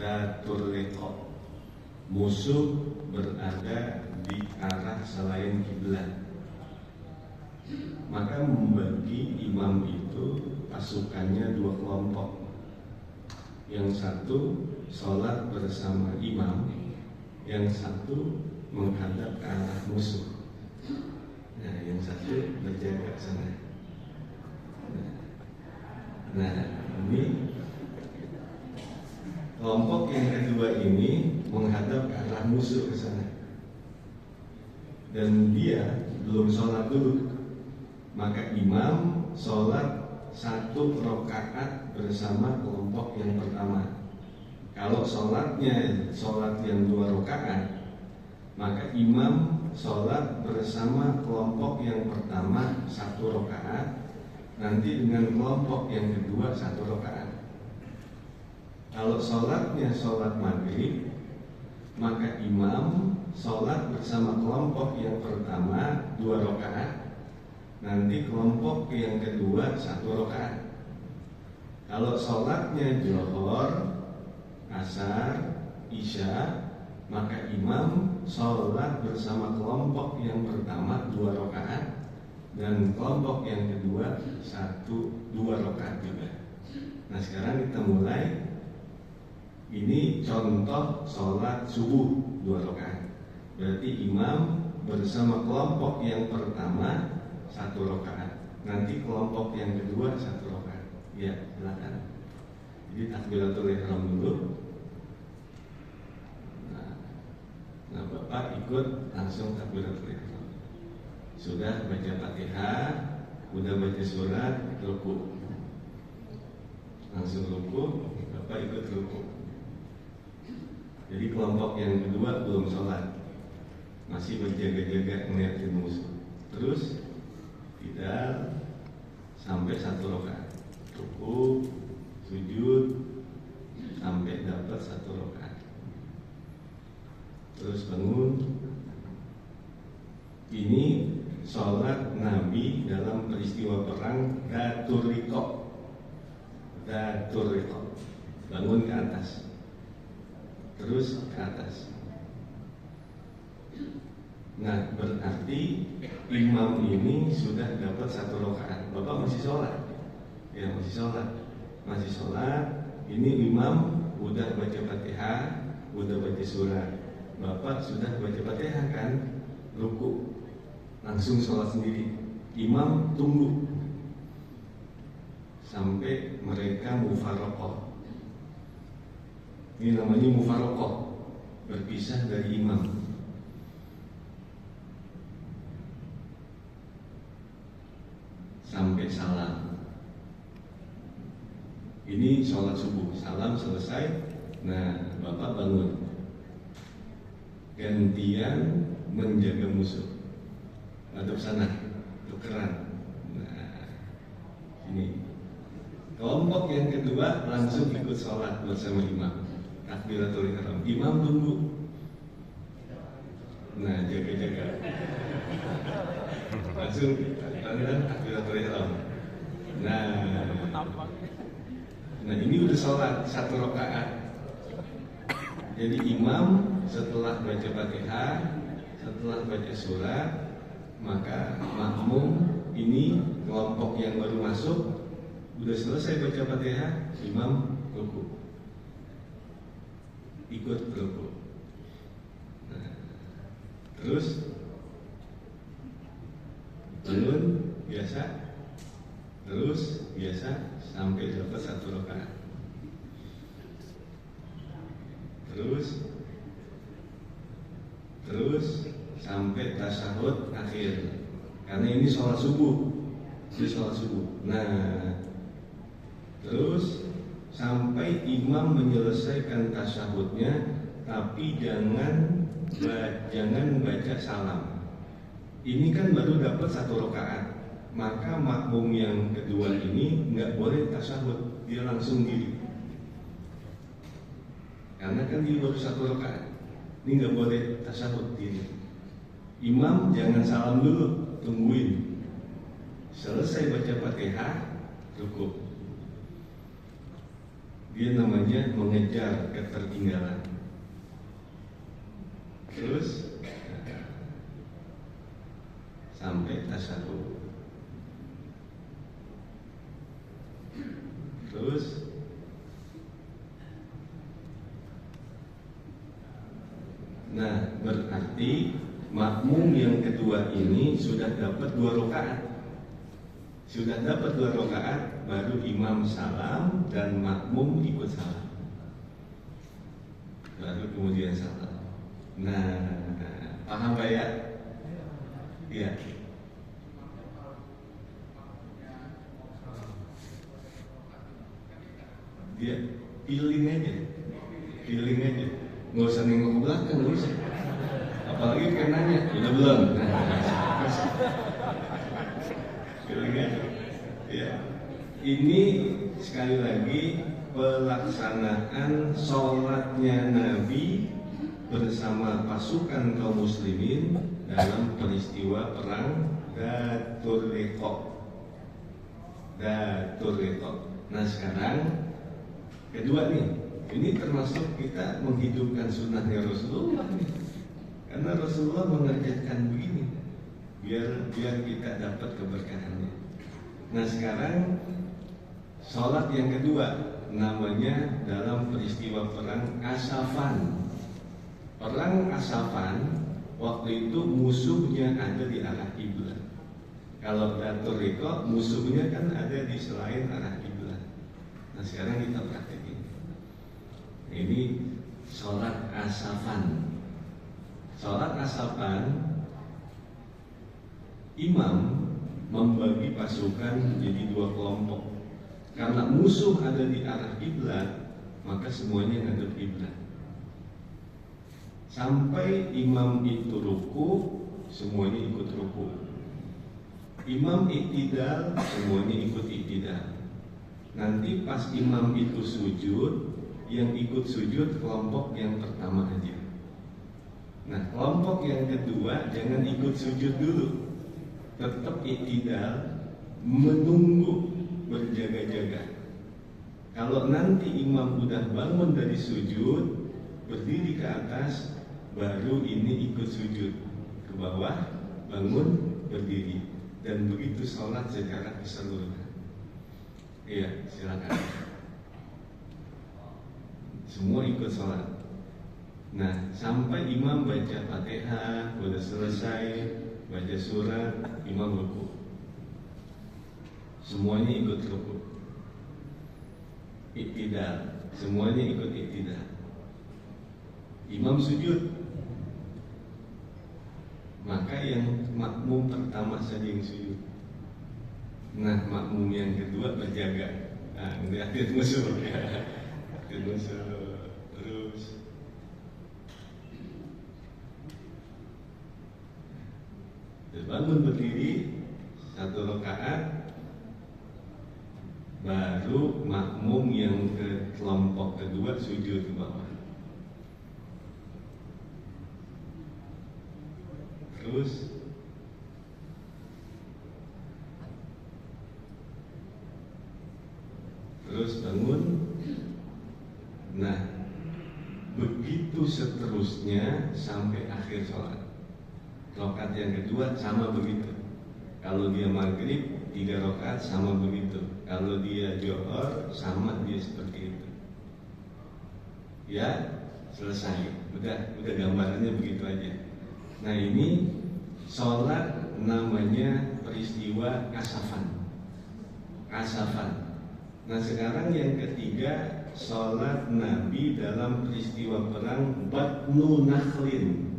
Datul liqa, musuh berada di arah selain kiblat. Maka membagi imam itu pasukannya dua kelompok. Yang satu sholat bersama imam, yang satu menghadap ke arah musuh. Nah, yang satu berjaga ke sana. Nah, ini kelompok yang kedua ini menghadap ke arah musuh ke sana. Dan dia belum sholat dulu. Maka imam sholat 1 rakaat bersama kelompok yang pertama. Kalau sholatnya sholat yang 2 rakaat, maka imam sholat bersama kelompok yang pertama 1 rakaat, nanti dengan kelompok yang kedua 1 rakaat. Kalau sholatnya sholat maghrib, maka imam sholat bersama kelompok yang pertama 2 rakaat, nanti kelompok yang kedua 1 rakaat. Kalau sholatnya Zuhur, Asar, Isya, maka imam sholat bersama kelompok yang pertama 2 rakaat dan kelompok yang kedua 2 rakaat juga. Nah, sekarang kita mulai. Ini contoh sholat subuh 2 rakaat. Berarti imam bersama kelompok yang pertama 1 rakaat, nanti kelompok yang kedua 1 rakaat. Ya, silakan. Jadi takbiratul ihram dulu. Nah, Bapak ikut langsung takbiratul ihram. Sudah baca Fatihah, sudah baca surat, ruku. Langsung ruku, Bapak ikut ruku. Jadi kelompok yang kedua belum sholat, masih berjaga-jaga ngeliatin musuh. Terus tidak sampai 1 rakaat, ruku, sujud sampai dapat 1 rakaat. Terus bangun. Ini sholat Nabi dalam peristiwa perang Datul Liqa. Datul Liqa, bangun ke atas, terus ke atas. Nah, berarti imam ini sudah dapat 1 rakaat. Bapak masih sholat? Ya, masih sholat. Ini imam udah baca Fatihah, udah baca surat. Bapak sudah baca Fatihah kan? Ruku, langsung sholat sendiri. Imam tunggu sampai mereka mufaraqah. Ini namanya mufaraqah, berpisah dari imam. Sampai salam. Ini sholat subuh, salam selesai. Nah, Bapak bangun, gantian menjaga musuh. Madep sana, tukeran. Nah, ini kelompok yang kedua langsung ikut sholat bersama imam. Takbiratul ihram, imam tunggu. Nah, jaga-jaga. Langsung takbiratul ihram. Nah, ini udah sholat 1 rakaat. Jadi imam setelah baca Fatihah, setelah baca surat, maka makmum ini kelompok yang baru masuk udah selesai baca Fatihah, imam ruku, ikut ruku. Nah, terus bangun biasa, terus biasa sampai dapat 1 rakaat. Terus sampai tasyahud akhir. Karena ini sholat subuh. Nah, terus sampai imam menyelesaikan tasyahudnya, tapi jangan baca salam. Ini kan baru dapat 1 rakaat. Maka makmum yang kedua ini nggak boleh tasyahud, dia langsung diri. Karena kan dia baru 1 rakaat, ini nggak boleh tasyahud diri. Imam jangan salam dulu, tungguin selesai baca Fatihah, ruku. Dia namanya mengejar ketertinggalan. Terus sampai tasyahud. Terus nah, berarti makmum yang kedua ini sudah dapat 2 rakaat. Sudah dapat 2 rakaat, baru imam salam dan makmum ikut salam. Baru kemudian salam. Nah, paham Pak ya? Iya. Dia feeling aja, nggak usah nengok ke belakang, nggak usah. Apalagi kan nanya, udah belum? Nah, feeling aja. Ya. Ini sekali lagi pelaksanaan sholatnya Nabi bersama pasukan kaum muslimin dalam peristiwa perang Dhatul Riqa. Nah sekarang kedua nih, ini termasuk kita menghidupkan sunnahnya Rasulullah nih. Karena Rasulullah mengerjakan begini, biar kita dapat keberkahannya. Nah sekarang sholat yang kedua, namanya dalam peristiwa perang Asafan. Perang Asafan waktu itu musuhnya ada di arah kiblat. Kalau Dhatul Riqa musuhnya kan ada di selain arah kiblat. Nah sekarang kita praktekin. Ini sholat Asafan. Sholat Asafan, imam membagi pasukan menjadi 2 kelompok. Karena musuh ada di arah kiblat, maka semuanya ngadep kiblat. Sampai imam itu ruku, semuanya ikut ruku. Imam iktidal, semuanya ikut iktidal. Nanti pas imam itu sujud, yang ikut sujud kelompok yang pertama aja. Nah, kelompok yang kedua jangan ikut sujud dulu, tetap iktidal, menunggu, berjaga-jaga. Kalau nanti imam udah bangun dari sujud, berdiri ke atas, baru ini ikut sujud ke bawah, bangun, berdiri, dan begitu sholat secara keseluruhan. Iya, silakan. Semua ikut sholat. Nah, sampai imam baca Fatihah, udah selesai, baca surat, imam ruku. Semuanya ikut ruku. Iktidal, semuanya ikut iktidal. Imam sujud, maka yang makmum pertama saja yang sujud. Nah, makmum yang kedua berjaga. Nah, ngeliatin musuh ya. Terus bangun berdiri 1 rakaat, baru makmum yang ke kelompok kedua sujud ke bawah. Terus bangun. Nah, begitu seterusnya sampai akhir sholat. Rakaat yang kedua sama begitu. Kalau dia maghrib 3 rakaat sama begitu. Kalau dia johor sama dia seperti itu. Ya, selesai. Udah gambarannya begitu aja. Nah ini sholat namanya peristiwa Asafan. Nah sekarang yang ketiga, sholat Nabi dalam peristiwa perang Batnu Nakhlin.